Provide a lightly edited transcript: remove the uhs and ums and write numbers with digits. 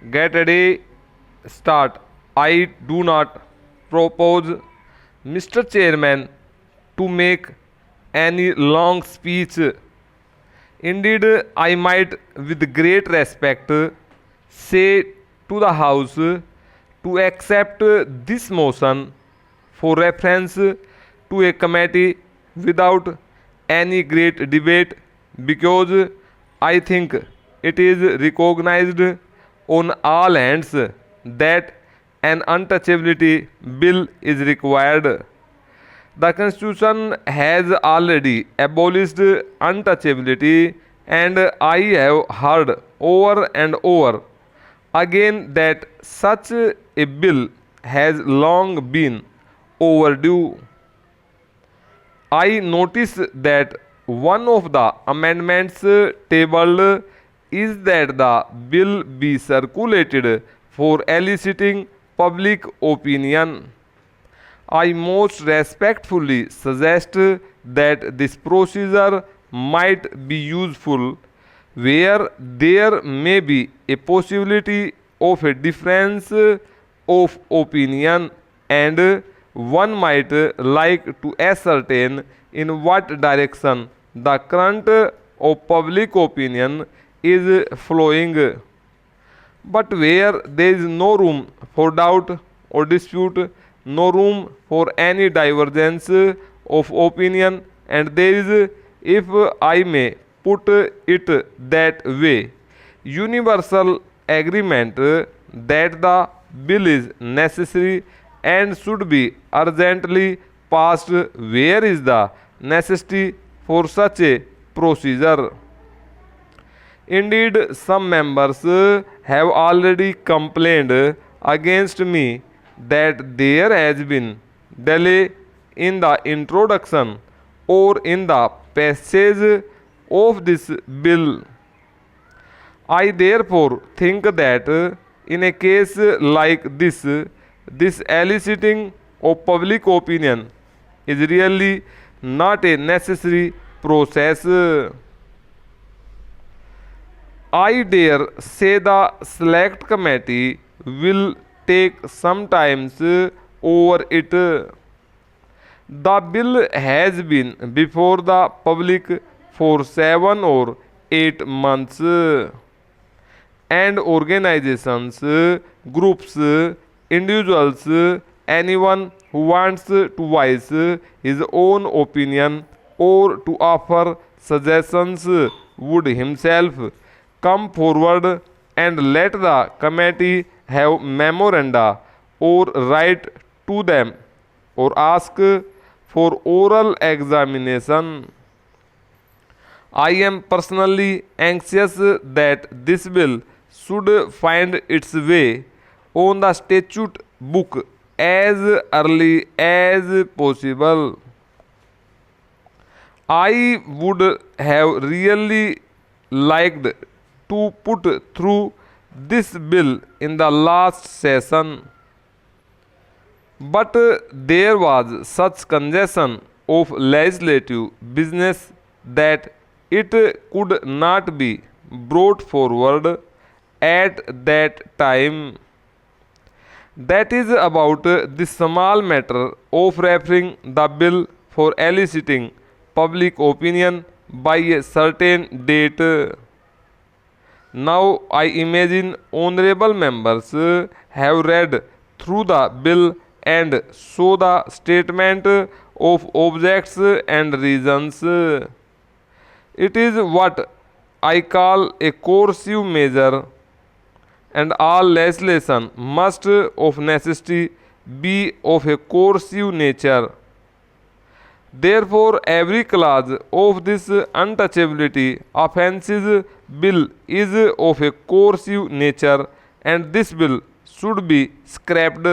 Get ready, start. I do not propose, Mr. Chairman, to make any long speech. Indeed, I might, with great respect, say to the House to accept this motion for reference to a committee without any great debate, because I think it is recognized on all hands that an untouchability bill is required. The Constitution has already abolished untouchability, and I have heard over and over again that such a bill has long been overdue. I notice that one of the amendments tabled is that the bill be circulated for eliciting public opinion. I most respectfully suggest that this procedure might be useful where there may be a possibility of a difference of opinion, and one might like to ascertain in what direction the current of public opinion is flowing. But where there is no room for doubt or dispute, no room for any divergence of opinion, and there is, if I may put it that way, universal agreement that the bill is necessary and should be urgently passed, where is the necessity for such a procedure? Indeed, some members have already complained against me that there has been delay in the introduction or in the passage of this bill. I therefore think that in a case like this eliciting of public opinion is really not a necessary process. I dare say the select committee will take some times over it. The bill has been before the public for 7 or 8 months, and organizations, groups, individuals, anyone who wants to voice his own opinion or to offer suggestions would himself come forward and let the committee have memoranda or write to them or ask for oral examination. I am personally anxious that this bill should find its way on the statute book as early as possible. I would have really liked to put through this bill in the last session, but there was such congestion of legislative business that it could not be brought forward at that time. That is about this small matter of referring the bill for eliciting public opinion by a certain date. Now I imagine honorable members have read through the bill and saw the statement of objects and reasons. It is what I call a coercive measure, and all legislation must of necessity be of a coercive nature. Therefore, every clause of this untouchability offences bill is of a coercive nature, and this bill should be scrapped.